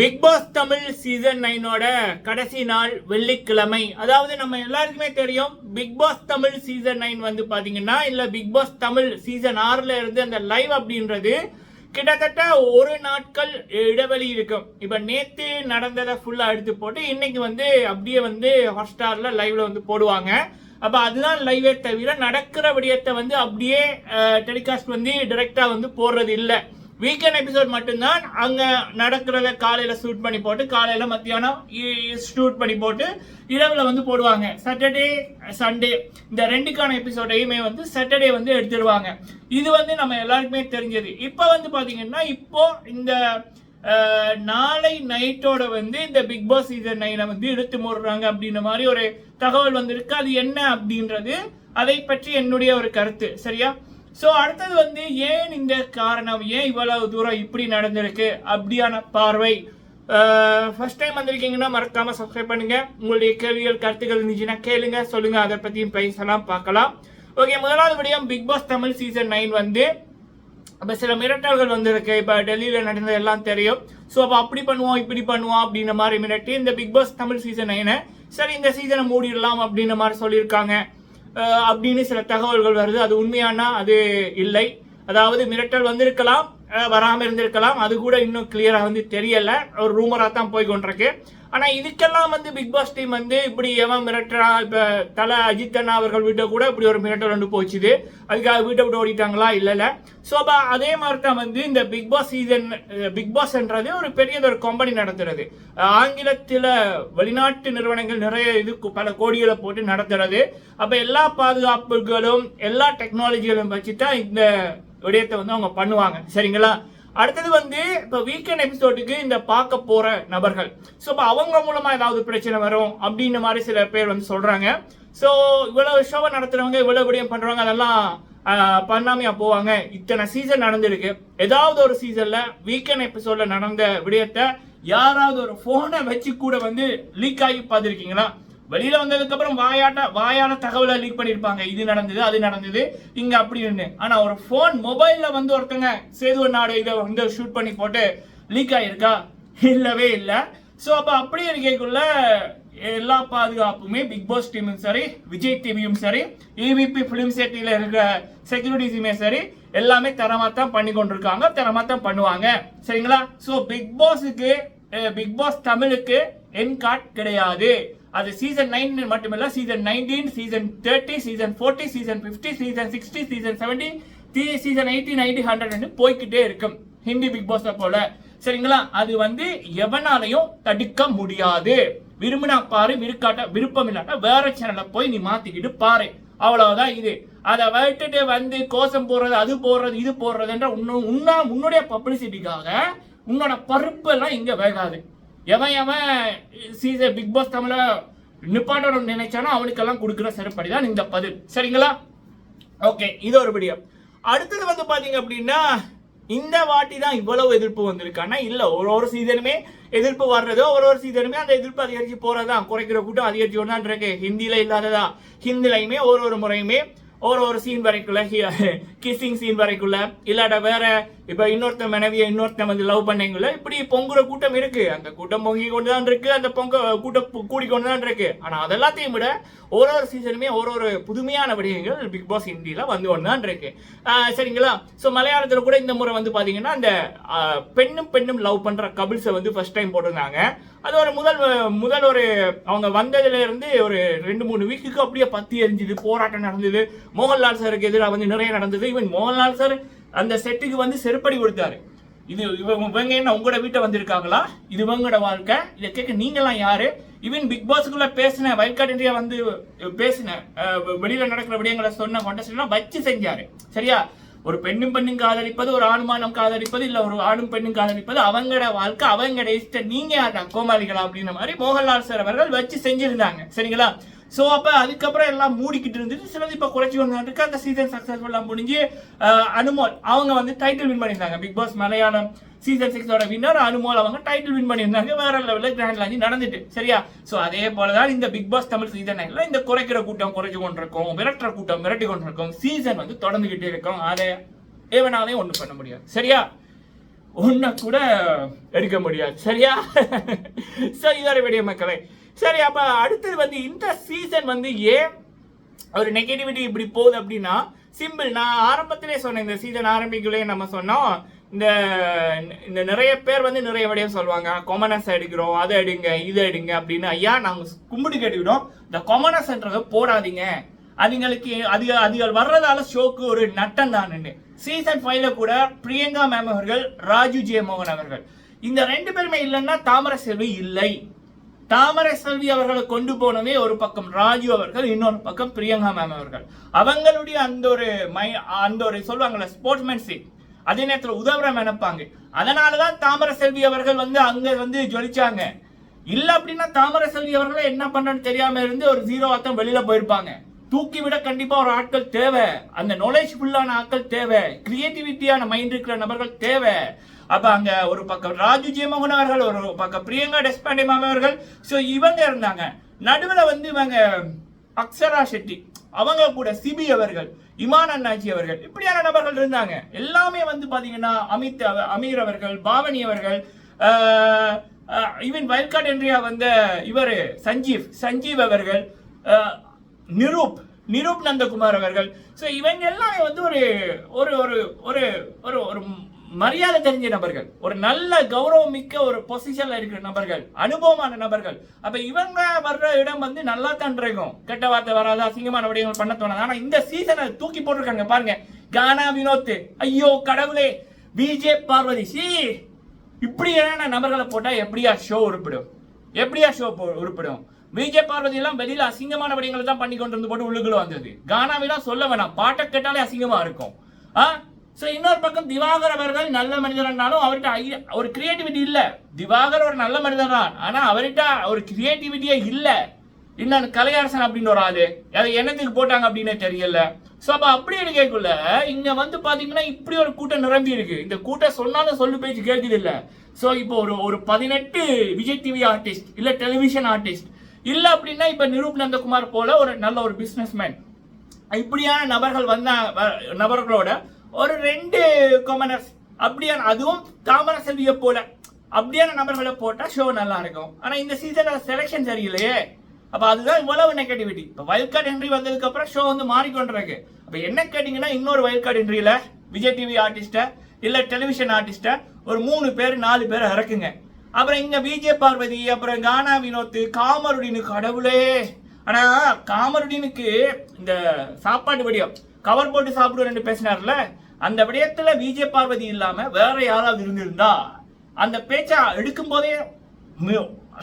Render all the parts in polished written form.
Big pass Tamil season 9 கடைசி நாள் வெள்ளிக்கிழமை. அதாவது நம்ம எல்லாருக்குமே தெரியும் பிக் பாஸ் தமிழ் சீசன் 9 வந்து பாத்தீங்கன்னா இல்ல பிக் பாஸ் தமிழ் சீசன் 6ல இருந்து அந்த லைவ் அப்படின்றது கிட்டத்தட்ட ஒரு நாட்கள் இடைவெளி இருக்கும். இப்ப நேத்து நடந்ததை ஃபுல்லா எடுத்து போட்டு இன்னைக்கு வந்து அப்படியே வந்து ஹாட் ஸ்டார்ல லைவ்ல வந்து போடுவாங்க. அப்ப அதுதான் லைவே தவிர நடக்கிற விடயத்தை வந்து அப்படியே டெலிகாஸ்ட் வந்து டைரக்டா வந்து போடுறது இல்லை. வீக்கெண்ட் எபிசோட் மட்டும்தான் அங்க நடக்கிறத காலையில ஷூட் பண்ணி போட்டு காலையில மத்தியானம் ஷூட் பண்ணி போட்டு இரவுல வந்து போடுவாங்க. சாட்டர்டே சண்டே இந்த ரெண்டுக்கான எபிசோடையுமே வந்து சாட்டர்டே வந்து எடுத்துடுவாங்க. இது வந்து நம்ம எல்லாருக்குமே தெரிஞ்சது. இப்போ வந்து பாத்தீங்கன்னா இப்போ இந்த நாளை நைட்டோட வந்து இந்த பிக் பாஸ் சீசன் 9 வந்து இழுத்து மூடுறாங்க அப்படின்ற மாதிரி ஒரு தகவல் வந்திருக்கு. அது என்ன அப்படின்றது அதை பற்றி என்னுடைய ஒரு கருத்து. சரியா? ஸோ அடுத்தது வந்து ஏன் இந்த காரணம், ஏன் இவ்வளவு தூரம் இப்படி நடந்திருக்கு அப்படியான பார்வை. ஃபர்ஸ்ட் டைம் வந்திருக்கீங்கன்னா மறக்காம சப்ஸ்கிரைப் பண்ணுங்க. உங்களுடைய கேள்விகள் கருத்துக்கள் இருந்துச்சுன்னா கேளுங்க, சொல்லுங்க, அதை பற்றியும் பேசலாம், பார்க்கலாம். ஓகே, முதலாவது விடயம் பிக் பாஸ் தமிழ் சீசன் 9 வந்து இப்போ சில மிரட்டல்கள் வந்திருக்கு. இப்போ டெல்லியில் நடந்தது எல்லாம் தெரியும். ஸோ அப்போ அப்படி பண்ணுவோம் இப்படி பண்ணுவோம் அப்படின்ற மாதிரி மிரட்டி இந்த பிக் பாஸ் தமிழ் சீசன் 9 சரி இந்த சீசனை மூடிடலாம் அப்படின்ற மாதிரி சொல்லியிருக்காங்க அப்படின்னு சில தகவல்கள் வருது. அது உண்மையானா அது இல்லை. அதாவது மிரட்டல் வந்திருக்கலாம், வராமல் இருந்திருக்கலாம். அது கூட இன்னும் கிளியரா வந்து தெரியல, ஒரு ரூமரா தான் போய் கொண்டிருக்கு. ஆனா இதுக்கெல்லாம் வந்து பிக் பாஸ் டீம் வந்து இப்படி எவன் மிரட்டா, இப்ப தல அஜித் அண்ணா அவர்கள் வீட்டை கூட இப்படி ஒரு மிரட்டல் வந்து போச்சுது. அதுக்காக வீட்டை விட்டு ஓடிட்டாங்களா? இல்ல. ஸோ அதே மாதிரி தான் வந்து இந்த பிக் பாஸ் சீசன் பிக் பாஸ்ன்றது ஒரு பெரிய ஒரு கம்பெனி நடத்துறது. ஆங்கிலத்தில் வெளிநாட்டு நிறுவனங்கள் நிறைய இது பல கோடிகளை போட்டு நடத்துறது. அப்ப எல்லா பாதுகாப்புகளும் எல்லா டெக்னாலஜிகளும் வச்சு தான் இந்த விடயத்தை வந்து அவங்க பண்ணுவாங்க. சரிங்களா? அடுத்தது வந்து இப்போ வீக்கெண்ட் எபிசோடுக்கு இந்த பார்க்க போற நபர்கள், ஸோ இப்போ அவங்க மூலமா ஏதாவது பிரச்சனை வரும் அப்படின்ற மாதிரி சில பேர் வந்து சொல்றாங்க. ஸோ இவ்வளவு ஷோவை நடத்துறவங்க இவ்வளவு விடயம் பண்றவங்க அதெல்லாம் பண்ணாமையா போவாங்க. இத்தனை சீசன் நடந்திருக்கு. ஏதாவது ஒரு சீசன்ல வீக்கெண்ட் எபிசோட்ல நடந்த விடயத்தை யாராவது ஒரு போனை வச்சு கூட வந்து லீக் ஆகி பார்த்துருக்கீங்களா? வெளியில வந்ததுக்கு அப்புறம் வாயால தகவலை லீக் பண்ணிருப்பாங்க, இது நடந்தது அது நடந்தது இங்க அப்படின்னு. ஆனா ஒரு போன் மொபைல்ல வந்து ஒருத்தங்க சேது நாடு இதை வந்து ஷூட் பண்ணி போட்டு லீக் ஆயிருக்கா? இல்லவே இல்லை. ஸோ அப்ப அப்படி இருக்கைக்குள்ள எல்லா பாதுகாப்புமே பிக் பாஸ் டீமும் சரி, விஜய் டிவியும் சரி, ஏவிபி பிலிம் சிட்டியில இருக்கிற செக்யூரிட்டிஸுமே சரி எல்லாமே தரமா தான் பண்ணி கொண்டிருக்காங்க, தரமா தான் பண்ணுவாங்க. சரிங்களா? ஸோ பிக் பாஸ் தமிழுக்கு என் கார்டு கிடையாது. அது சீசன் 9 மட்டுமில்ல, season 19, season 30, season 40, season 50, season 60, season 70, season 80, 90, 100 போய்கிட்டே இருக்கும் ஹிந்தி பிக் பாஸ் போல. சரிங்களா? அது வந்து எவனாலையும் தடுக்க முடியாது. விரும்பினா பாரு, விருப்பம் இல்லாட்டா வேற சேனல்ல போய் நீ மாத்திக்கிட்டு பாரு, அவ்வளவுதான். இது அதை விட்டுட்டு வந்து கோஷம் போடுறது, அது போடுறது, இது போடுறதுன்ற உன்னுடைய பப்ளிசிட்டிக்காக உன்னோட பருப்பு எல்லாம் இங்க வேகாது. எவன் சீசன் பிக் பாஸ் தமிழ நிப்பாட்ட நினைச்சானோ அவனுக்கெல்லாம் கொடுக்குற செருப்படி தான் இந்த பதில். சரிங்களா? ஓகே, இது ஒரு விடயம். அடுத்தது வந்து பாத்தீங்க அப்படின்னா இந்த வாட்டி தான் இவ்வளவு எதிர்ப்பு வந்திருக்கானா? இல்ல, ஒரு சீசனுமே எதிர்ப்பு வர்றதோ ஒரு சீசனுமே அந்த எதிர்ப்பு அதிகரிச்சு போறதான், குறைக்கிற கூட்டம் அதிகரிச்சு ஒன்றான் இருக்கு. ஹிந்தியில இல்லாததா ஹிந்திலையுமே ஒரு முறையுமே ஒரு சீன் வரைக்குள்ள கிஸ்ஸிங் சீன் வரைக்குள்ள இல்லாட்ட வேற இப்ப இன்னொருத்த மனைவியை இன்னொருத்த வந்து லவ் பண்ணீங்கள இப்படி பொங்குற கூட்டம் இருக்கு. அந்த கூட்டம் பொங்கி கொண்டுதான் இருக்கு, அந்த கூட்டம் கூடிக்கொண்டுதான் இருக்கு. ஆனா அதெல்லாத்தையும் விட ஒரு சீசனுமே ஒரு புதுமையான விடயங்கள் பிக் பாஸ் ஹிந்தியில வந்து ஒன்றுதான் இருக்கு. சரிங்களா? ஸோ மலையாளத்துல கூட இந்த முறை வந்து பாத்தீங்கன்னா அந்த பெண்ணும் லவ் பண்ற கபிள்ஸை வந்து ஃபர்ஸ்ட் டைம் போட்டிருந்தாங்க. அது ஒரு முதல் ஒரு அவங்க வந்ததுல இருந்து ஒரு 2-3 வீக்குக்கு அப்படியே பத்தி எரிஞ்சுது, போராட்டம் நடந்தது. மோகன்லால் சாருக்கு எதிராக வந்து நிறைய நடந்தது. ஈவன் மோகன்லால் சார் அந்த செட்டுக்கு வந்து செருப்படி கொடுத்தாரு. இது இவங்க என்ன உங்களோட வீட்டை வந்திருக்காங்களா? இது இவங்களோட வாழ்க்கை, இதை கேட்க நீங்களாம் யாரு? ஈவன் பிக் பாஸ்க்குள்ள பேசின வைல்ட் இந்தியா வந்து பேசின வெளியில நடக்கிற விடயங்களை சொன்ன கொண்டஸ்டெல்லாம் வச்சு செஞ்சாரு. சரியா? ஒரு பெண்ணும் காதலிப்பது, ஒரு ஆணுமானம் காதலிப்பது, இல்ல ஒரு ஆணும் பெண்ணும் காதலிப்பது அவங்களோட வாழ்க்கை, அவங்களோட இஷ்டம், நீங்க யாரா கோமாளிகளா அப்படின்ற மாதிரி மோகன்லால் சார் அவர்கள் வச்சு செஞ்சிருந்தாங்க. சரிங்களா? ஸோ அப்போ அதுக்கப்புறம் எல்லாம் மூடிக்கிட்டு இருந்துட்டு சிலது இப்போ குறைச்சி வந்துருக்கு. அந்த சீசன் சக்ஸஸ்ஃபுல்லாக முடிஞ்சு அனுமோல் அவங்க வந்து டைட்டில் வின் பண்ணியிருந்தாங்க. Bigg Boss Malayalam season 6 winner Anumol அவங்க டைட்டில் வின் பண்ணியிருந்தாங்க. வேற லெவலில் கிராண்ட் லான்ச் நடந்துட்டு. சரியா? ஸோ அதே போலதான் இந்த பிக் பாஸ் தமிழ் சீசன் 9 இந்த குறைக்கிற கூட்டம் குறைச்சு கொண்டிருக்கும், மிரட்டுற கூட்டம் மிரட்டி கொண்டிருக்கும். சீசன் வந்து தொடர்ந்துகிட்டே இருக்கும். அதை ஏவனாலையும் ஒன்றும் பண்ண முடியாது. சரியா? ஒன்றை கூட எடுக்க முடியாது. சரியா? ஸோ இதோட வீடியோ மக்களே. சரி, அப்போ அடுத்தது வந்து இந்த சீசன் வந்து ஏன் ஒரு நெகட்டிவிட்டி இப்படி போகுது அப்படின்னா சிம்பிள். நான் ஆரம்பத்திலே சொன்னேன், இந்த சீசன் ஆரம்பிக்கலே நம்ம சொன்னோம், இந்த நிறைய பேர் வந்து நிறைய விடையும் சொல்லுவாங்க, கொமனஸ் எடுக்கிறோம், அதை எடுங்க இதை எடுங்க அப்படின்னு. ஐயா நாங்கள் கும்பிட்டு கேட்டுக்கிட்டோம், இந்த கொமனஸ்ன்றதை போடாதீங்க, அதுங்களுக்கு அது வர்றதால ஷோக்கு ஒரு நட்டம் தான். சீசன் 5ல கூட பிரியங்கா மேம் அவர்கள், ராஜு ஜே மோகன் அவர்கள், இந்த 2 பேருமே இல்லைன்னா தாமரை செல்வி இல்லை. தாமரை செல்வி அவர்களை கொண்டு போனதே ஒரு பக்கம் ராஜு அவர்கள், இன்னொரு பக்கம் பிரியங்கா மேம் அவர்கள். அவங்களுடைய அந்த ஒரு சொல்லுவாங்கல்ல ஸ்போர்ட்ஸ்மேன்ஷிப், அதே நேரத்தில் உதவுற நினைப்பாங்க. அதனாலதான் தாமரை செல்வி அவர்கள் வந்து அங்க வந்து ஜொலிச்சாங்க. இல்ல அப்படின்னா தாமரை செல்வி அவர்களை என்ன பண்றன்னு தெரியாம இருந்து ஒரு 0 ஆட்டம் வெளியில போயிருப்பாங்க. தூக்கி விட கண்டிப்பா ஒரு ஆட்கள் தேவை, அந்த நாலேஜ் ஃபுல்லான ஆட்கள் தேவை, கிரியேட்டிவிட்டியான மைண்ட் இருக்கிற நபர்கள் தேவை. அப்ப அங்க ஒரு பக்கம் ராஜு ஜே மோகன் அவர்கள், ஒரு பக்கம் பிரியங்கா டெஸ்பாண்டே மாமா அவர்கள். ஸோ இவங்க இருந்தாங்க. நடுவில் வந்து இவங்க அக்ஷரா ஷெட்டி அவங்க கூட சிபி அவர்கள், இமான் அண்ணாச்சி அவர்கள், இப்படியான நபர்கள் இருந்தாங்க. எல்லாமே வந்து பாத்தீங்கன்னா அமீர் அவர்கள், பாவனி அவர்கள், ஈவன் வைல்ட்கார்ட் என்ட்ரியா வந்த இவர் சஞ்சீவ் அவர்கள், நிரூப் நந்தகுமார் அவர்கள். ஸோ இவங்க எல்லாமே வந்து ஒரு ஒரு ஒரு ஒரு ஒரு மரியாதை தெரிஞ்ச நபர்கள், ஒரு நல்ல கௌரவம் மிக்க ஒரு பொசிஷன்ல இருக்கிற நபர்கள், அனுபவமான நபர்கள். அப்ப இவங்க வர்ற இடம் வந்து நல்லா தான் இருக்கும். கெட்ட வார்த்தை வராது, அசிங்கமான விடயங்கள் பண்ண தோணாது. ஆனா இந்த சீசனை தூக்கி போட்டிருக்காங்க பாருங்க. கானா வினோத், ஐயோ கடவுளே, விஜே பார்வதி, இப்படியான நபர்களை போட்டா எப்படியா ஷோ உருப்பிடும்? விஜய் பார்வதி எல்லாம் வெளியில அசிங்கமான விடயங்களை தான் பண்ணி கொண்டு வந்து போட்டு உள்ளுக்குள்ள வந்தது. கானாவிலாம் சொல்ல வேணாம், பாட்டை கேட்டாலே அசிங்கமா இருக்கும். ஸோ இன்னொரு பக்கம் திவாகர் அவர்கள் நல்ல மனிதர்னாலும் அவர்கிட்ட ஒரு கிரியேட்டிவிட்டி இல்லை. திவாகர் ஒரு நல்ல மனிதர் தான், ஆனா அவர்கிட்ட ஒரு கிரியேட்டிவிட்டியே இல்லை. இன்னொன்று கலையரசன் அப்படின்னு ஒரு ஆளு, அதை என்னத்துக்கு போட்டாங்க அப்படின்னு தெரியல. ஸோ அப்போ அப்படி இருக்கக்குள்ள இங்க வந்து பாத்தீங்கன்னா இப்படி ஒரு கூட்டம் நிரம்பி இருக்கு. இந்த கூட்டம் சொன்னாலும் சொல்லு பேச்சு கேட்குது இல்லை. ஸோ இப்போ ஒரு 18 விஜய் டிவி ஆர்டிஸ்ட் இல்ல டெலிவிஷன் ஆர்டிஸ்ட் இல்ல அப்படின்னா இப்ப நிரூப் நந்தகுமார் போல ஒரு நல்ல ஒரு பிசினஸ்மேன், இப்படியான நபர்கள் நபர்களோட ஒரு 2 கொமனர்ஸ் அப்படியான, அதுவும் தாமரை செல்வியை போல அப்படியான நபர்களை போட்டா ஷோ நல்லா இருக்கும். ஆனா இந்த சீசன்ல செலக்ஷன் சரியில்லையே. அப்ப அதுதான் இவ்வளவு நெகட்டிவிட்டி. இப்ப வைல்ட்கார்ட் என்ட்ரி வந்ததுக்கு அப்புறம் ஷோ வந்து மாறிக்கொண்டிருக்கு. அப்ப என்ன கேட்டீங்கன்னா இன்னொரு வைல்ட்கார்ட் என்ட்ரியில விஜய் டிவி ஆர்டிஸ்ட இல்ல டெலிவிஷன் ஆர்டிஸ்ட ஒரு 3 பேர் 4 பேர் இறக்குங்க. அப்புறம் இங்க விஜய் பார்வதி, அப்புறம் கானா வினோத், காமருடினு, கடவுளே. ஆனா காமருடினுக்கு இந்த சாப்பாடு விடியம் கவர் போட்டு சாப்பிடுவேன் பேசினார்ல, அந்த விடயத்துல விஜய் பார்வதி இல்லாம வேற யாராவது இருந்திருந்தா அந்த பேச்சா எடுக்கும் போதே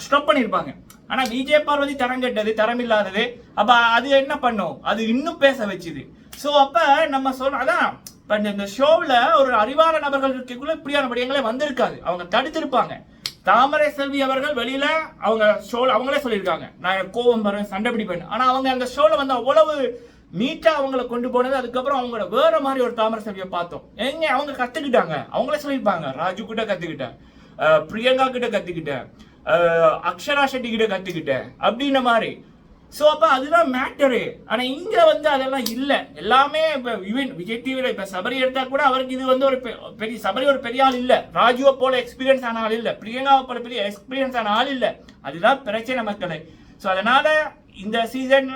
ஸ்டாப் பண்ணிருப்பாங்க. ஆனா விஜய் பார்வதி தரம் கெட்டது, தரம் இல்லாதது. அப்ப அது என்ன பண்ணும், அது இன்னும் பேச வச்சுது. சோ அப்ப நம்ம அதான் இந்த ஷோவில் ஒரு அறிவான நபர்கள் இருக்கக்குள்ள இப்படியான விடயங்களே வந்திருக்காது, அவங்க தடுத்திருப்பாங்க. தாமரை செல்வி அவர்கள் வெளியில அவங்க ஷோல அவங்களே சொல்லியிருக்காங்க, நான் கோபம் வரும், சண்டை பிடிப்பேன். ஆனா அவங்க அந்த ஷோல வந்து அவ்வளவு நீட்டா அவங்களை கொண்டு போனது. அதுக்கப்புறம் அவங்களோட வேற மாதிரி ஒரு தாமரை செல்வியை பார்த்தோம். எங்க அவங்க கத்துக்கிட்டாங்க, அவங்களே சொல்லியிருப்பாங்க, ராஜு கிட்ட கத்துக்கிட்டேன், பிரியங்கா கிட்ட கத்துக்கிட்டேன், அக்ஷரா ஷெட்டி கிட்ட கத்துக்கிட்டேன் அப்படின்ன மாதிரி. ஸோ அப்போ அதுதான் மேட்டரு. ஆனால் இங்கே வந்து அதெல்லாம் இல்லை. எல்லாமே இப்போ ஈவன் விஜய் டிவியில் இப்போ சபரி எடுத்தால் கூட அவருக்கு இது வந்து ஒரு பெரிய சபரி ஒரு பெரிய ஆள் இல்லை, ராஜுவை போல எக்ஸ்பீரியன்ஸ் ஆன ஆள் இல்லை, பிரியங்காவை போல பெரிய எக்ஸ்பீரியன்ஸ் ஆன ஆள் இல்லை. அதுதான் பிரச்சனை மக்களே. ஸோ அதனால இந்த சீசன்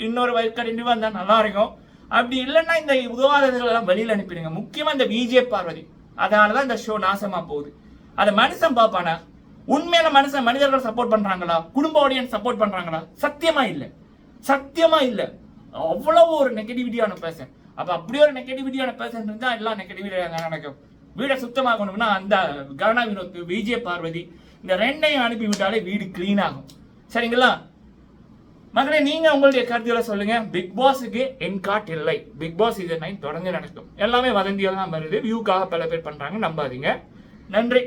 இன்னொரு வைல்ட்கார்ட் இன்டர்வியூ வந்தால் நல்லா இருக்கும். அப்படி இல்லைன்னா இந்த விவாதங்கள் எல்லாம் வெளியில் அனுப்பிடுங்க. முக்கியமாக இந்த விஜய் பார்வதி, அதனால தான் இந்த ஷோ நாசமாக போகுது. அதை மனுஷன் பார்ப்பானா? உண்மையான மனிதர்கள் சப்போர்ட் பண்றாங்களா? குடும்ப ஆடியன்ஸ் சப்போர்ட் பண்றாங்களா? சத்தியமா இல்ல. அவ்வளவு ஒரு நெகட்டிவிட்டியான பேசன். அப்ப அப்படி ஒரு நெகட்டிவிட்டியான பேசன் இருந்தா எல்லாம் நெகட்டிவிட்டியா நடக்கும். வீடை சுத்தமாகணும்னா அந்த கானா வினோத், விஜய் பார்வதி இந்த 2ஐயும் அனுப்பி விட்டாலே வீடு கிளீன் ஆகும். சரிங்களா மகளே, நீங்க உங்களுடைய கருத்துக்களை சொல்லுங்க. பிக் பாஸுக்கு என்காட் இல்லை. பிக் பாஸ் சீசன் 9 தொடர்ந்து நடக்கும். எல்லாமே வதந்திகள் தான் வருது, வியூக்காக பல பேர் பண்றாங்க, நம்பாதீங்க. நன்றி.